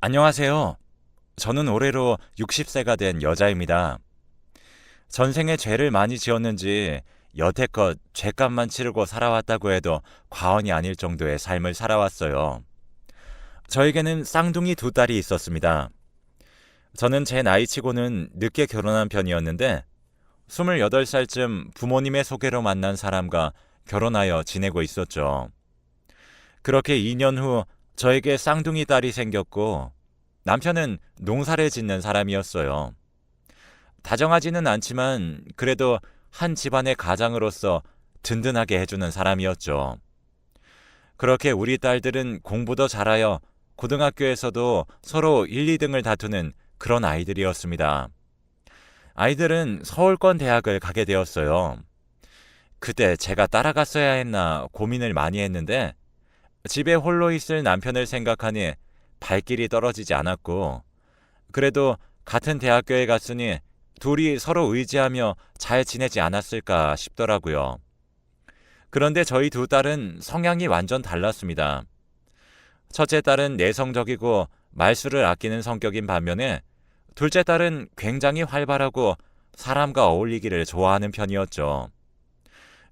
안녕하세요. 저는 올해로 60세가 된 여자입니다. 전생에 죄를 많이 지었는지 여태껏 죄값만 치르고 살아왔다고 해도 과언이 아닐 정도의 삶을 살아왔어요. 저에게는 쌍둥이 두 딸이 있었습니다. 저는 제 나이치고는 늦게 결혼한 편이었는데 28살쯤 부모님의 소개로 만난 사람과 결혼하여 지내고 있었죠. 그렇게 2년 후 저에게 쌍둥이 딸이 생겼고 남편은 농사를 짓는 사람이었어요. 다정하지는 않지만 그래도 한 집안의 가장으로서 든든하게 해주는 사람이었죠. 그렇게 우리 딸들은 공부도 잘하여 고등학교에서도 서로 1, 2등을 다투는 그런 아이들이었습니다. 아이들은 서울권 대학을 가게 되었어요. 그때 제가 따라갔어야 했나 고민을 많이 했는데 집에 홀로 있을 남편을 생각하니 발길이 떨어지지 않았고 그래도 같은 대학교에 갔으니 둘이 서로 의지하며 잘 지내지 않았을까 싶더라고요. 그런데 저희 두 딸은 성향이 완전 달랐습니다. 첫째 딸은 내성적이고 말수를 아끼는 성격인 반면에 둘째 딸은 굉장히 활발하고 사람과 어울리기를 좋아하는 편이었죠.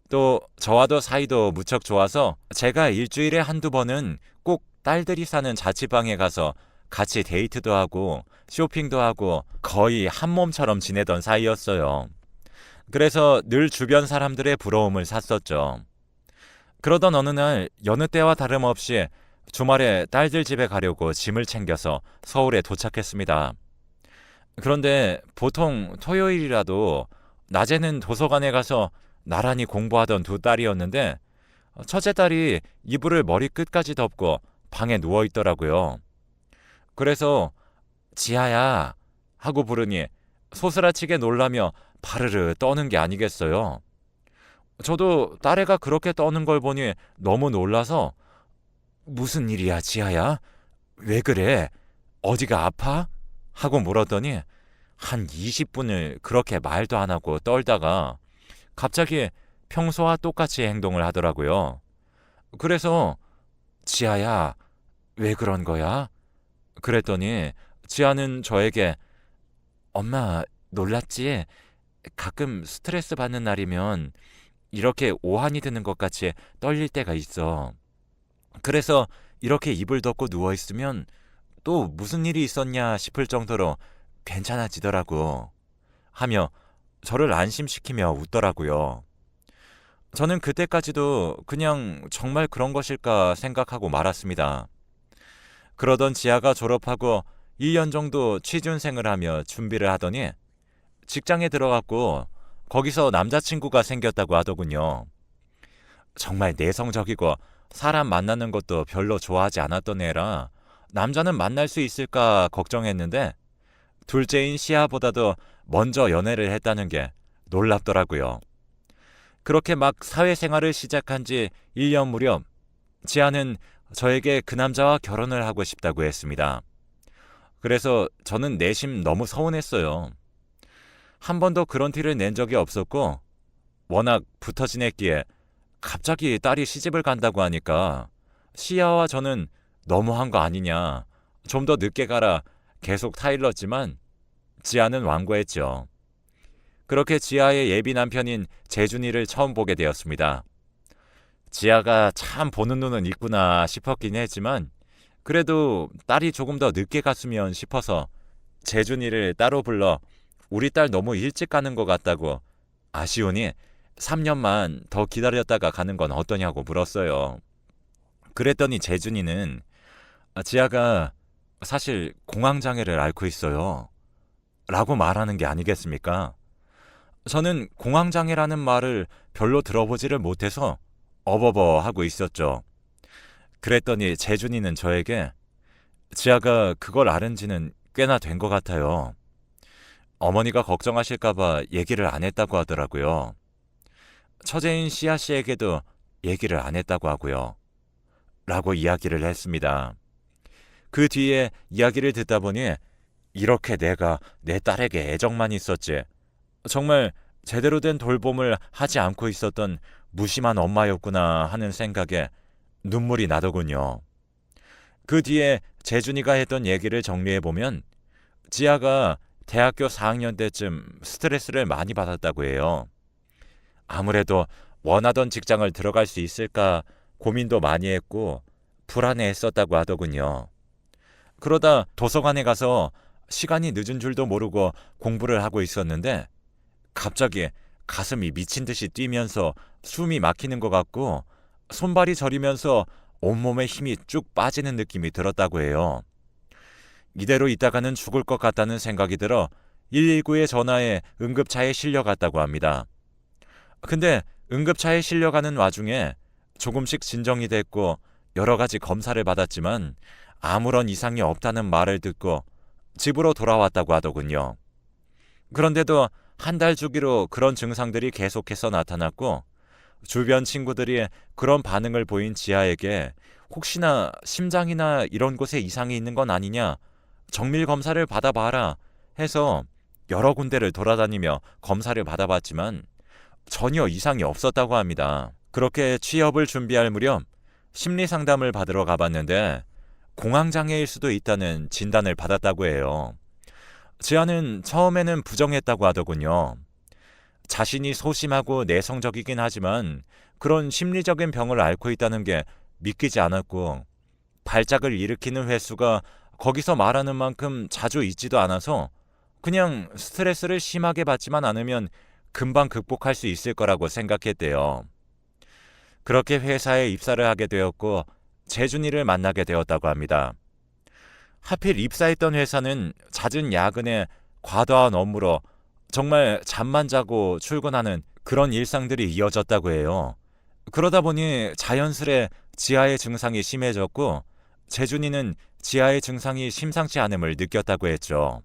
또 저와도 사이도 무척 좋아서 제가 일주일에 한두 번은 꼭 딸들이 사는 자취방에 가서 같이 데이트도 하고 쇼핑도 하고 거의 한 몸처럼 지내던 사이였어요. 그래서 늘 주변 사람들의 부러움을 샀었죠. 그러던 어느 날 여느 때와 다름없이 주말에 딸들 집에 가려고 짐을 챙겨서 서울에 도착했습니다. 그런데 보통 토요일이라도 낮에는 도서관에 가서 나란히 공부하던 두 딸이었는데 첫째 딸이 이불을 머리끝까지 덮고 방에 누워 있더라고요. 그래서 지아야 하고 부르니 소스라치게 놀라며 바르르 떠는 게 아니겠어요. 저도 딸애가 그렇게 떠는 걸 보니 너무 놀라서 무슨 일이야 지아야? 왜 그래? 어디가 아파? 하고 물었더니 한 20분을 그렇게 말도 안 하고 떨다가 갑자기 평소와 똑같이 행동을 하더라고요. 그래서 지아야, 왜 그런 거야? 그랬더니 지아는 저에게 엄마 놀랐지? 가끔 스트레스 받는 날이면 이렇게 오한이 드는 것 같이 떨릴 때가 있어. 그래서 이렇게 이불 덮고 누워 있으면 또 무슨 일이 있었냐 싶을 정도로 괜찮아지더라고. 하며 저를 안심시키며 웃더라고요. 저는 그때까지도 그냥 정말 그런 것일까 생각하고 말았습니다. 그러던 지아가 졸업하고 1년 정도 취준생을 하며 준비를 하더니 직장에 들어갔고 거기서 남자친구가 생겼다고 하더군요. 정말 내성적이고 사람 만나는 것도 별로 좋아하지 않았던 애라 남자는 만날 수 있을까 걱정했는데 둘째인 시아보다도 먼저 연애를 했다는 게 놀랍더라고요. 그렇게 막 사회생활을 시작한 지 1년 무렵 지아는 저에게 그 남자와 결혼을 하고 싶다고 했습니다. 그래서 저는 내심 너무 서운했어요. 한 번도 그런 티를 낸 적이 없었고 워낙 붙어 지냈기에 갑자기 딸이 시집을 간다고 하니까 시아와 저는 너무한 거 아니냐, 좀 더 늦게 가라 계속 타일렀지만 지아는 완고했죠. 그렇게 지아의 예비 남편인 재준이를 처음 보게 되었습니다. 지아가 참 보는 눈은 있구나 싶었긴 했지만 그래도 딸이 조금 더 늦게 갔으면 싶어서 재준이를 따로 불러 우리 딸 너무 일찍 가는 것 같다고 아쉬우니 3년만 더 기다렸다가 가는 건 어떠냐고 물었어요. 그랬더니 재준이는 지아가 사실 공황장애를 앓고 있어요. 라고 말하는 게 아니겠습니까? 저는 공황장애라는 말을 별로 들어보지를 못해서 어버버 하고 있었죠. 그랬더니 재준이는 저에게 지아가 그걸 앓은 지는 꽤나 된 것 같아요. 어머니가 걱정하실까봐 얘기를 안 했다고 하더라고요. 처제인 시아 씨에게도 얘기를 안 했다고 하고요. 라고 이야기를 했습니다. 그 뒤에 이야기를 듣다 보니 이렇게 내가 내 딸에게 애정만 있었지 정말 제대로 된 돌봄을 하지 않고 있었던 무심한 엄마였구나 하는 생각에 눈물이 나더군요. 그 뒤에 재준이가 했던 얘기를 정리해보면 지아가 대학교 4학년 때쯤 스트레스를 많이 받았다고 해요. 아무래도 원하던 직장을 들어갈 수 있을까 고민도 많이 했고 불안해했었다고 하더군요. 그러다 도서관에 가서 시간이 늦은 줄도 모르고 공부를 하고 있었는데 갑자기 가슴이 미친 듯이 뛰면서 숨이 막히는 것 같고 손발이 저리면서 온몸에 힘이 쭉 빠지는 느낌이 들었다고 해요. 이대로 있다가는 죽을 것 같다는 생각이 들어 119에 전화해 응급차에 실려갔다고 합니다. 근데 응급차에 실려가는 와중에 조금씩 진정이 됐고 여러 가지 검사를 받았지만 아무런 이상이 없다는 말을 듣고 집으로 돌아왔다고 하더군요. 그런데도 한 달 주기로 그런 증상들이 계속해서 나타났고 주변 친구들이 그런 반응을 보인 지아에게 혹시나 심장이나 이런 곳에 이상이 있는 건 아니냐, 정밀 검사를 받아봐라 해서 여러 군데를 돌아다니며 검사를 받아봤지만 전혀 이상이 없었다고 합니다. 그렇게 취업을 준비할 무렵 심리 상담을 받으러 가봤는데 공황장애일 수도 있다는 진단을 받았다고 해요. 지아는 처음에는 부정했다고 하더군요. 자신이 소심하고 내성적이긴 하지만 그런 심리적인 병을 앓고 있다는 게 믿기지 않았고 발작을 일으키는 횟수가 거기서 말하는 만큼 자주 있지도 않아서 그냥 스트레스를 심하게 받지만 않으면 금방 극복할 수 있을 거라고 생각했대요. 그렇게 회사에 입사를 하게 되었고 재준이를 만나게 되었다고 합니다. 하필 입사했던 회사는 잦은 야근에 과도한 업무로 정말 잠만 자고 출근하는 그런 일상들이 이어졌다고 해요. 그러다 보니 자연스레 지하의 증상이 심해졌고 재준이는 지하의 증상이 심상치 않음을 느꼈다고 했죠.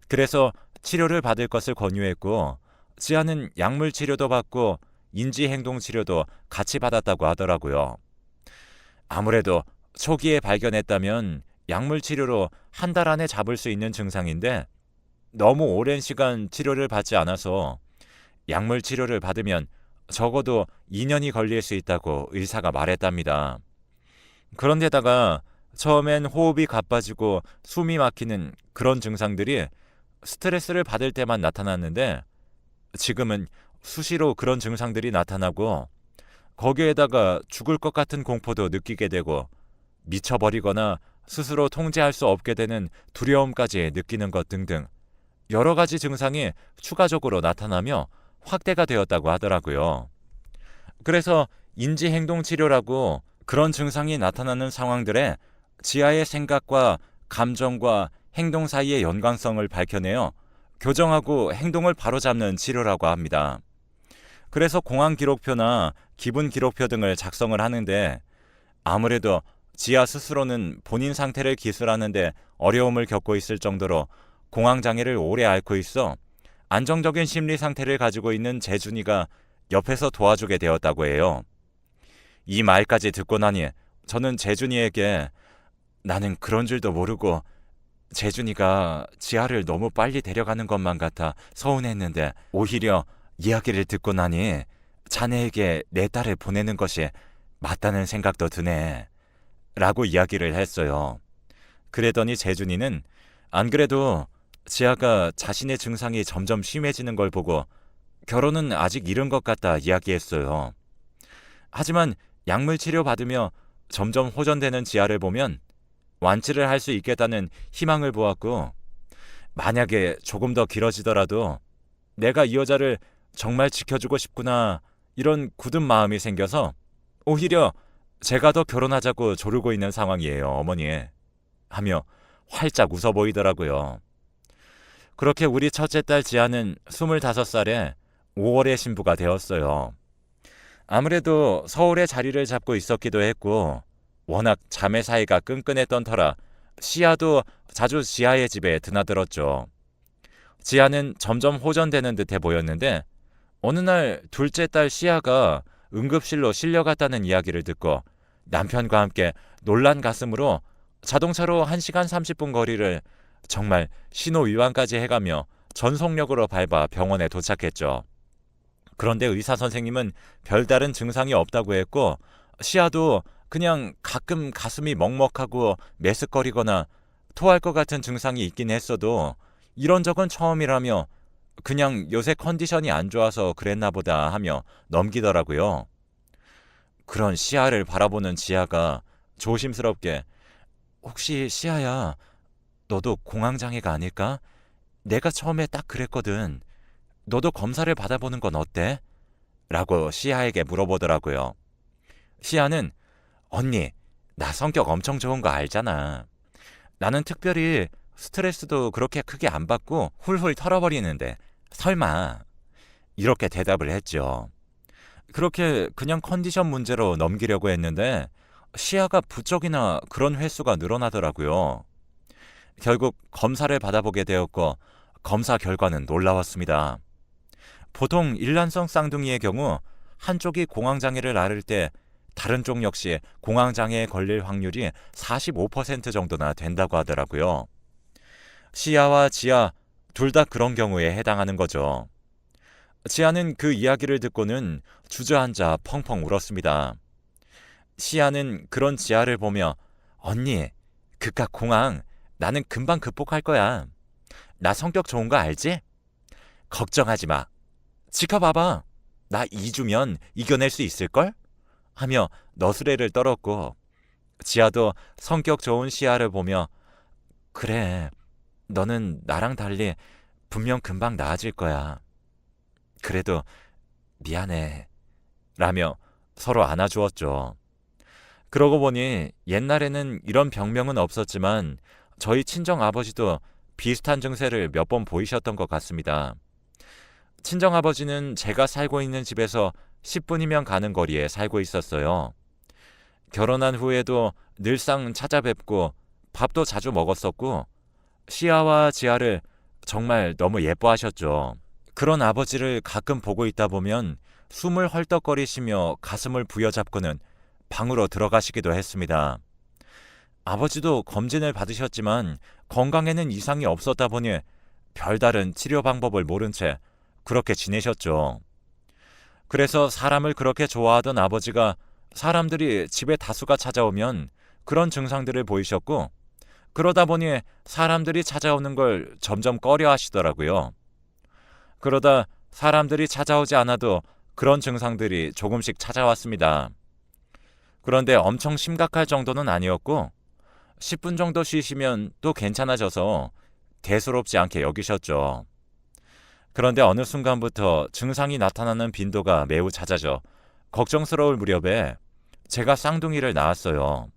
그래서 치료를 받을 것을 권유했고 지하는 약물 치료도 받고 인지행동 치료도 같이 받았다고 하더라고요. 아무래도 초기에 발견했다면 약물 치료로 한 달 안에 잡을 수 있는 증상인데 너무 오랜 시간 치료를 받지 않아서 약물 치료를 받으면 적어도 2년이 걸릴 수 있다고 의사가 말했답니다. 그런데다가 처음엔 호흡이 가빠지고 숨이 막히는 그런 증상들이 스트레스를 받을 때만 나타났는데 지금은 수시로 그런 증상들이 나타나고 거기에다가 죽을 것 같은 공포도 느끼게 되고 미쳐버리거나 스스로 통제할 수 없게 되는 두려움까지 느끼는 것 등등 여러 가지 증상이 추가적으로 나타나며 확대가 되었다고 하더라고요. 그래서 인지행동치료라고 그런 증상이 나타나는 상황들에 지하의 생각과 감정과 행동 사이의 연관성을 밝혀내어 교정하고 행동을 바로잡는 치료라고 합니다. 그래서 공황 기록표나 기분 기록표 등을 작성을 하는데 아무래도 지아 스스로는 본인 상태를 기술하는데 어려움을 겪고 있을 정도로 공황장애를 오래 앓고 있어 안정적인 심리 상태를 가지고 있는 재준이가 옆에서 도와주게 되었다고 해요. 이 말까지 듣고 나니 저는 재준이에게 나는 그런 줄도 모르고 재준이가 지아를 너무 빨리 데려가는 것만 같아 서운했는데 오히려 이야기를 듣고 나니 자네에게 내 딸을 보내는 것이 맞다는 생각도 드네 라고 이야기를 했어요. 그랬더니 재준이는 안 그래도 지아가 자신의 증상이 점점 심해지는 걸 보고 결혼은 아직 이른 것 같다 이야기했어요. 하지만 약물 치료 받으며 점점 호전되는 지아를 보면 완치를 할 수 있겠다는 희망을 보았고 만약에 조금 더 길어지더라도 내가 이 여자를 정말 지켜주고 싶구나 이런 굳은 마음이 생겨서 오히려 제가 더 결혼하자고 조르고 있는 상황이에요, 어머니. 하며 활짝 웃어 보이더라고요. 그렇게 우리 첫째 딸 지아는 25살에 5월에 신부가 되었어요. 아무래도 서울에 자리를 잡고 있었기도 했고 워낙 자매 사이가 끈끈했던 터라 시아도 자주 지아의 집에 드나들었죠. 지아는 점점 호전되는 듯해 보였는데 어느 날 둘째 딸 시아가 응급실로 실려갔다는 이야기를 듣고 남편과 함께 놀란 가슴으로 자동차로 1시간 30분 거리를 정말 신호위반까지 해가며 전속력으로 밟아 병원에 도착했죠. 그런데 의사 선생님은 별다른 증상이 없다고 했고 시아도 그냥 가끔 가슴이 먹먹하고 메스꺼리거나 토할 것 같은 증상이 있긴 했어도 이런 적은 처음이라며 그냥 요새 컨디션이 안 좋아서 그랬나 보다 하며 넘기더라고요. 그런 시아를 바라보는 지아가 조심스럽게 혹시 시아야, 너도 공황장애가 아닐까? 내가 처음에 딱 그랬거든. 너도 검사를 받아보는 건 어때? 라고 시아에게 물어보더라고요. 시아는 언니, 나 성격 엄청 좋은 거 알잖아. 나는 특별히 스트레스도 그렇게 크게 안 받고 훌훌 털어버리는데 설마 이렇게 대답을 했죠. 그렇게 그냥 컨디션 문제로 넘기려고 했는데 시야가 부쩍이나 그런 횟수가 늘어나더라고요. 결국 검사를 받아보게 되었고 검사 결과는 놀라웠습니다. 보통 일란성 쌍둥이의 경우 한쪽이 공황장애를 앓을 때 다른 쪽 역시 공황장애에 걸릴 확률이 45% 정도나 된다고 하더라고요. 시아와 지아 둘 다 그런 경우에 해당하는 거죠. 지아는 그 이야기를 듣고는 주저앉아 펑펑 울었습니다. 시아는 그런 지아를 보며 언니, 그깟 공황 나는 금방 극복할 거야. 나 성격 좋은 거 알지? 걱정하지 마. 지켜봐봐. 나 2주면 이겨낼 수 있을걸? 하며 너스레를 떨었고 지아도 성격 좋은 시아를 보며 그래, 너는 나랑 달리 분명 금방 나아질 거야. 그래도 미안해. 라며 서로 안아주었죠. 그러고 보니 옛날에는 이런 병명은 없었지만 저희 친정 아버지도 비슷한 증세를 몇 번 보이셨던 것 같습니다. 친정 아버지는 제가 살고 있는 집에서 10분이면 가는 거리에 살고 있었어요. 결혼한 후에도 늘상 찾아뵙고 밥도 자주 먹었었고 시아와 지아를 정말 너무 예뻐하셨죠. 그런 아버지를 가끔 보고 있다 보면 숨을 헐떡거리시며 가슴을 부여잡고는 방으로 들어가시기도 했습니다. 아버지도 검진을 받으셨지만 건강에는 이상이 없었다 보니 별다른 치료 방법을 모른 채 그렇게 지내셨죠. 그래서 사람을 그렇게 좋아하던 아버지가 사람들이 집에 다수가 찾아오면 그런 증상들을 보이셨고 그러다 보니 사람들이 찾아오는 걸 점점 꺼려 하시더라고요. 그러다 사람들이 찾아오지 않아도 그런 증상들이 조금씩 찾아왔습니다. 그런데 엄청 심각할 정도는 아니었고 10분 정도 쉬시면 또 괜찮아져서 대수롭지 않게 여기셨죠. 그런데 어느 순간부터 증상이 나타나는 빈도가 매우 잦아져 걱정스러울 무렵에 제가 쌍둥이를 낳았어요.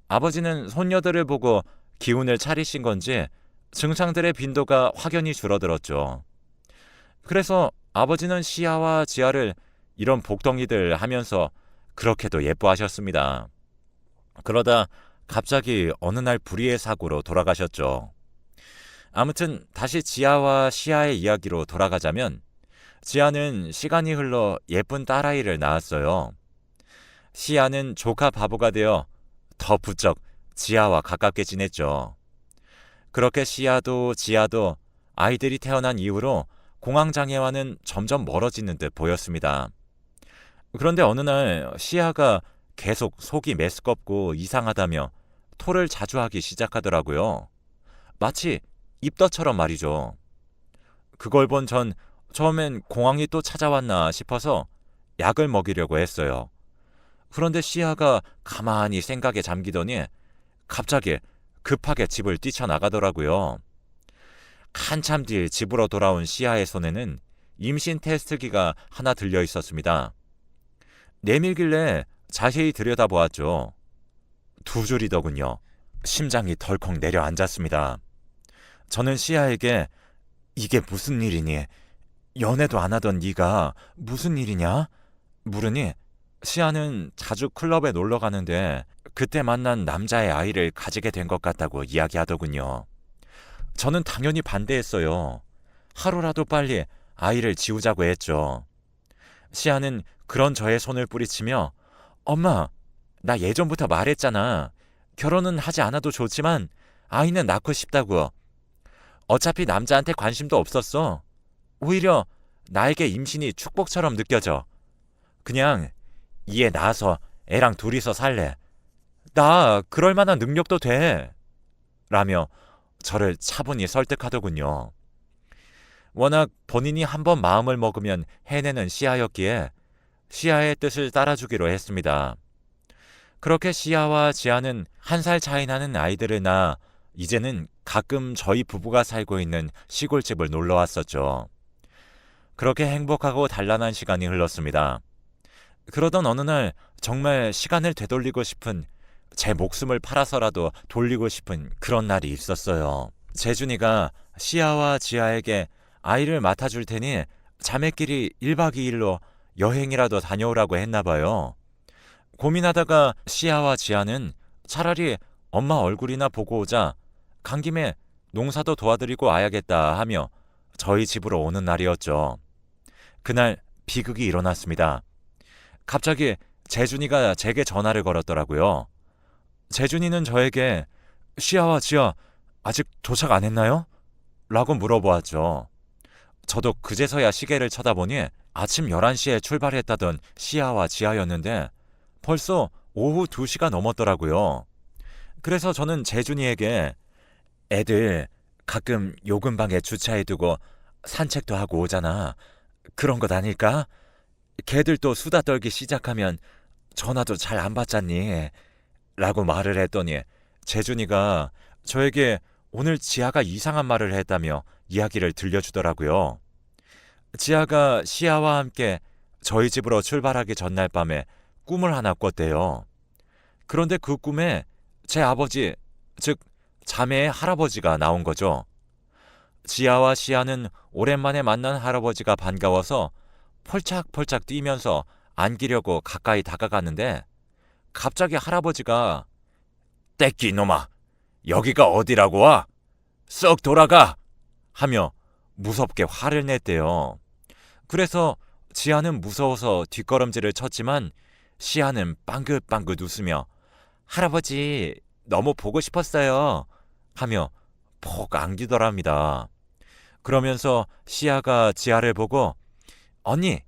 아버지는 손녀들을 보고 기운을 차리신 건지 증상들의 빈도가 확연히 줄어들었죠. 그래서 아버지는 시아와 지아를 이런 복덩이들 하면서 그렇게도 예뻐하셨습니다. 그러다 갑자기 어느 날 불의의 사고로 돌아가셨죠. 아무튼 다시 지아와 시아의 이야기로 돌아가자면 지아는 시간이 흘러 예쁜 딸아이를 낳았어요. 시아는 조카 바보가 되어 더 부쩍 지아와 가깝게 지냈죠. 그렇게 시아도 지아도 아이들이 태어난 이후로 공황장애와는 점점 멀어지는 듯 보였습니다. 그런데 어느 날 시아가 계속 속이 메스껍고 이상하다며 토를 자주 하기 시작하더라고요. 마치 입덧처럼 말이죠. 그걸 본 전 처음엔 공황이 또 찾아왔나 싶어서 약을 먹이려고 했어요. 그런데 시아가 가만히 생각에 잠기더니 갑자기 급하게 집을 뛰쳐나가더라고요. 한참 뒤 집으로 돌아온 시아의 손에는 임신 테스트기가 하나 들려 있었습니다. 내밀길래 자세히 들여다보았죠. 2줄이더군요. 심장이 덜컥 내려앉았습니다. 저는 시아에게 이게 무슨 일이니? 연애도 안 하던 네가 무슨 일이냐? 물으니 시아는 자주 클럽에 놀러 가는데 그때 만난 남자의 아이를 가지게 된 것 같다고 이야기하더군요. 저는 당연히 반대했어요. 하루라도 빨리 아이를 지우자고 했죠. 시아는 그런 저의 손을 뿌리치며 엄마, 나 예전부터 말했잖아. 결혼은 하지 않아도 좋지만 아이는 낳고 싶다고. 어차피 남자한테 관심도 없었어. 오히려 나에게 임신이 축복처럼 느껴져. 그냥 이에 나아서 애랑 둘이서 살래. 나 그럴 만한 능력도 돼. 라며 저를 차분히 설득하더군요. 워낙 본인이 한번 마음을 먹으면 해내는 시아였기에 시아의 뜻을 따라주기로 했습니다. 그렇게 시아와 지아는 1살 차이 나는 아이들을 낳아 이제는 가끔 저희 부부가 살고 있는 시골집을 놀러 왔었죠. 그렇게 행복하고 단란한 시간이 흘렀습니다. 그러던 어느 날 정말 시간을 되돌리고 싶은, 제 목숨을 팔아서라도 돌리고 싶은 그런 날이 있었어요. 재준이가 시아와 지아에게 아이를 맡아줄 테니 자매끼리 1박 2일로 여행이라도 다녀오라고 했나 봐요. 고민하다가 시아와 지아는 차라리 엄마 얼굴이나 보고 오자, 간 김에 농사도 도와드리고 와야겠다 하며 저희 집으로 오는 날이었죠. 그날 비극이 일어났습니다. 갑자기 재준이가 제게 전화를 걸었더라고요. 재준이는 저에게 시아와 지아 아직 도착 안 했나요? 라고 물어보았죠. 저도 그제서야 시계를 쳐다보니 아침 11시에 출발했다던 시아와 지아였는데 벌써 오후 2시가 넘었더라고요. 그래서 저는 재준이에게 애들 가끔 요 근방에 주차해두고 산책도 하고 오잖아. 그런 것 아닐까? 걔들 또 수다 떨기 시작하면 전화도 잘 안 받잖니. 라고 말을 했더니 재준이가 저에게 오늘 지아가 이상한 말을 했다며 이야기를 들려주더라고요. 지아가 시아와 함께 저희 집으로 출발하기 전날 밤에 꿈을 하나 꿨대요. 그런데 그 꿈에 제 아버지, 즉 자매의 할아버지가 나온 거죠. 지아와 시아는 오랜만에 만난 할아버지가 반가워서 펄짝펄짝 뛰면서 안기려고 가까이 다가갔는데 갑자기 할아버지가 떼끼 놈아, 여기가 어디라고 와? 썩 돌아가! 하며 무섭게 화를 냈대요. 그래서 지아는 무서워서 뒷걸음질을 쳤지만 시아는 빵긋빵긋 웃으며 할아버지 너무 보고 싶었어요 하며 폭 안기더랍니다. 그러면서 시아가 지아를 보고 언니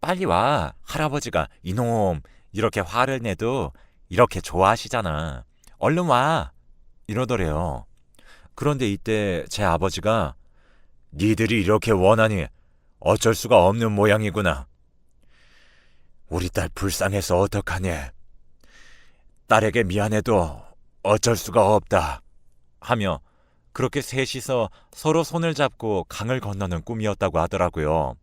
빨리 와, 할아버지가 이놈 이렇게 화를 내도 이렇게 좋아하시잖아, 얼른 와, 이러더래요. 그런데 이때 제 아버지가 니들이 이렇게 원하니 어쩔 수가 없는 모양이구나. 우리 딸 불쌍해서 어떡하니? 딸에게 미안해도 어쩔 수가 없다 하며 그렇게 셋이서 서로 손을 잡고 강을 건너는 꿈이었다고 하더라고요.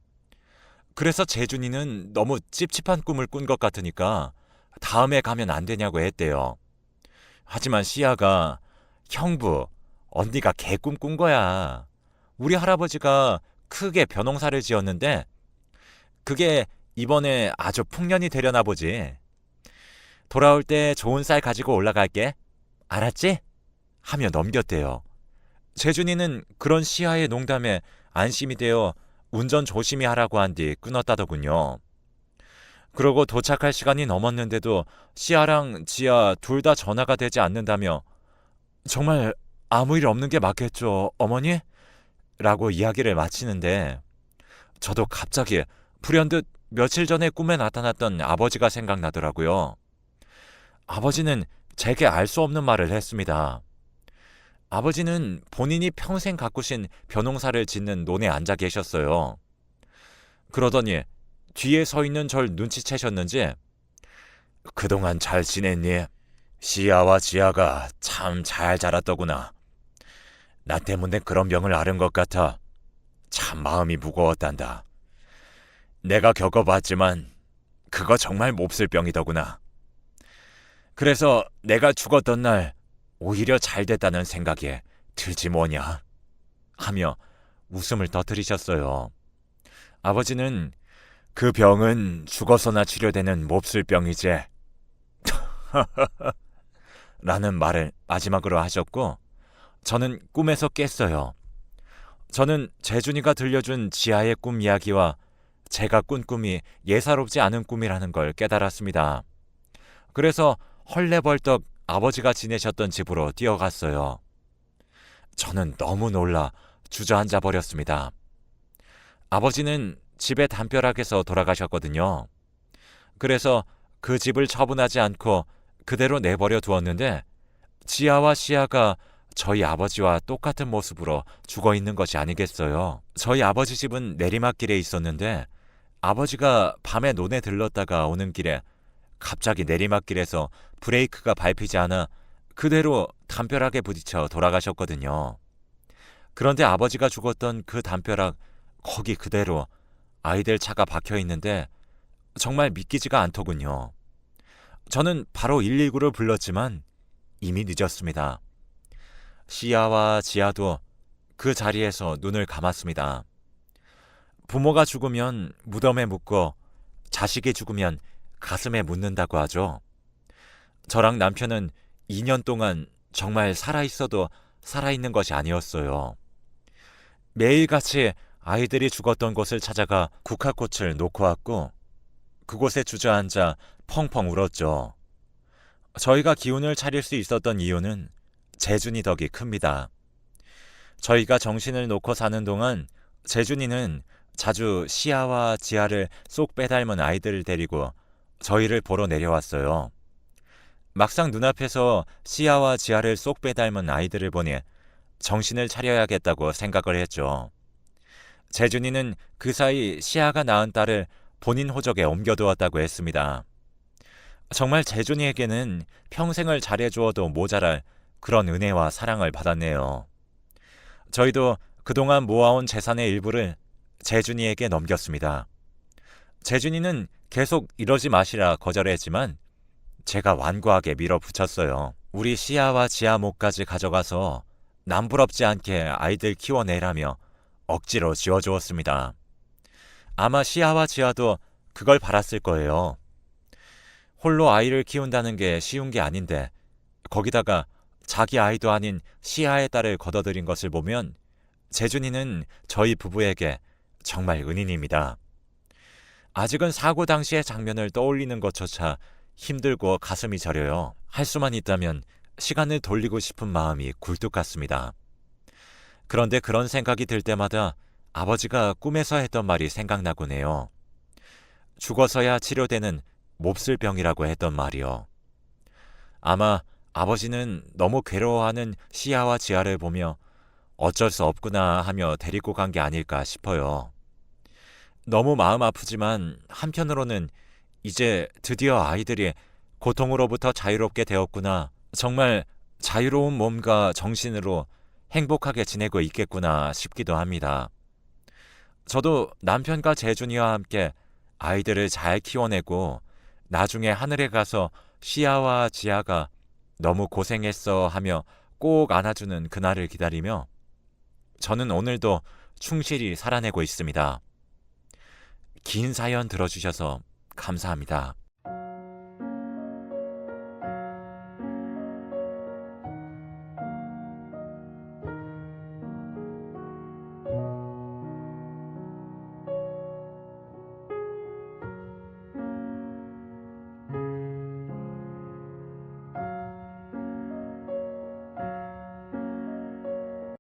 그래서 재준이는 너무 찝찝한 꿈을 꾼 것 같으니까 다음에 가면 안 되냐고 했대요. 하지만 시아가 형부, 언니가 개꿈 꾼 거야. 우리 할아버지가 크게 벼농사를 지었는데 그게 이번에 아주 풍년이 되려나 보지. 돌아올 때 좋은 쌀 가지고 올라갈게. 알았지? 하며 넘겼대요. 재준이는 그런 시아의 농담에 안심이 되어 운전 조심히 하라고 한 뒤 끊었다더군요. 그러고 도착할 시간이 넘었는데도 시아랑 지아 둘 다 전화가 되지 않는다며 정말 아무 일 없는 게 맞겠죠, 어머니? 라고 이야기를 마치는데 저도 갑자기 불현듯 며칠 전에 꿈에 나타났던 아버지가 생각나더라고요. 아버지는 제게 알 수 없는 말을 했습니다. 아버지는 본인이 평생 가꾸신 벼농사를 짓는 논에 앉아 계셨어요. 그러더니 뒤에 서 있는 절 눈치채셨는지 그동안 잘 지냈니? 시아와 지아가 참 잘 자랐더구나. 나 때문에 그런 병을 앓은 것 같아 참 마음이 무거웠단다. 내가 겪어봤지만 그거 정말 몹쓸 병이더구나. 그래서 내가 죽었던 날 오히려 잘 됐다는 생각에 들지 뭐냐 하며 웃음을 터뜨리셨어요. 아버지는 그 병은 죽어서나 치료되는 몹쓸 병이지 라는 말을 마지막으로 하셨고 저는 꿈에서 깼어요. 저는 재준이가 들려준 지아의 꿈 이야기와 제가 꾼 꿈이 예사롭지 않은 꿈이라는 걸 깨달았습니다. 그래서 헐레벌떡 아버지가 지내셨던 집으로 뛰어갔어요. 저는 너무 놀라 주저앉아 버렸습니다. 아버지는 집에 담벼락에서 돌아가셨거든요. 그래서 그 집을 처분하지 않고 그대로 내버려 두었는데 지아와 시아가 저희 아버지와 똑같은 모습으로 죽어 있는 것이 아니겠어요. 저희 아버지 집은 내리막길에 있었는데 아버지가 밤에 논에 들렀다가 오는 길에 갑자기 내리막길에서 브레이크가 밟히지 않아 그대로 담벼락에 부딪혀 돌아가셨거든요. 그런데 아버지가 죽었던 그 담벼락 거기 그대로 아이들 차가 박혀 있는데 정말 믿기지가 않더군요. 저는 바로 119를 불렀지만 이미 늦었습니다. 시아와 지아도 그 자리에서 눈을 감았습니다. 부모가 죽으면 무덤에 묻고 자식이 죽으면 가슴에 묻는다고 하죠. 저랑 남편은 2년 동안 정말 살아있어도 살아있는 것이 아니었어요. 매일같이 아이들이 죽었던 곳을 찾아가 국화꽃을 놓고 왔고 그곳에 주저앉아 펑펑 울었죠. 저희가 기운을 차릴 수 있었던 이유는 재준이 덕이 큽니다. 저희가 정신을 놓고 사는 동안 재준이는 자주 시아와 지아를 쏙 빼닮은 아이들을 데리고 저희를 보러 내려왔어요. 막상 눈앞에서 시아와 지아를 쏙 빼닮은 아이들을 보니 정신을 차려야겠다고 생각을 했죠. 재준이는 그 사이 시아가 낳은 딸을 본인 호적에 옮겨두었다고 했습니다. 정말 재준이에게는 평생을 잘해주어도 모자랄 그런 은혜와 사랑을 받았네요. 저희도 그동안 모아온 재산의 일부를 재준이에게 넘겼습니다. 재준이는 계속 이러지 마시라 거절했지만 제가 완고하게 밀어붙였어요. 우리 시아와 지아 몫까지 가져가서 남부럽지 않게 아이들 키워내라며 억지로 지어주었습니다. 아마 시아와 지아도 그걸 바랐을 거예요. 홀로 아이를 키운다는 게 쉬운 게 아닌데 거기다가 자기 아이도 아닌 시아의 딸을 거둬들인 것을 보면 재준이는 저희 부부에게 정말 은인입니다. 아직은 사고 당시의 장면을 떠올리는 것조차 힘들고 가슴이 저려요. 할 수만 있다면 시간을 돌리고 싶은 마음이 굴뚝 같습니다. 그런데 그런 생각이 들 때마다 아버지가 꿈에서 했던 말이 생각나곤 해요. 죽어서야 치료되는 몹쓸 병이라고 했던 말이요. 아마 아버지는 너무 괴로워하는 시아와 지아를 보며 어쩔 수 없구나 하며 데리고 간 게 아닐까 싶어요. 너무 마음 아프지만 한편으로는 이제 드디어 아이들이 고통으로부터 자유롭게 되었구나. 정말 자유로운 몸과 정신으로 행복하게 지내고 있겠구나 싶기도 합니다. 저도 남편과 재준이와 함께 아이들을 잘 키워내고 나중에 하늘에 가서 시아와 지아가 너무 고생했어 하며 꼭 안아주는 그날을 기다리며 저는 오늘도 충실히 살아내고 있습니다. 긴 사연 들어주셔서 감사합니다.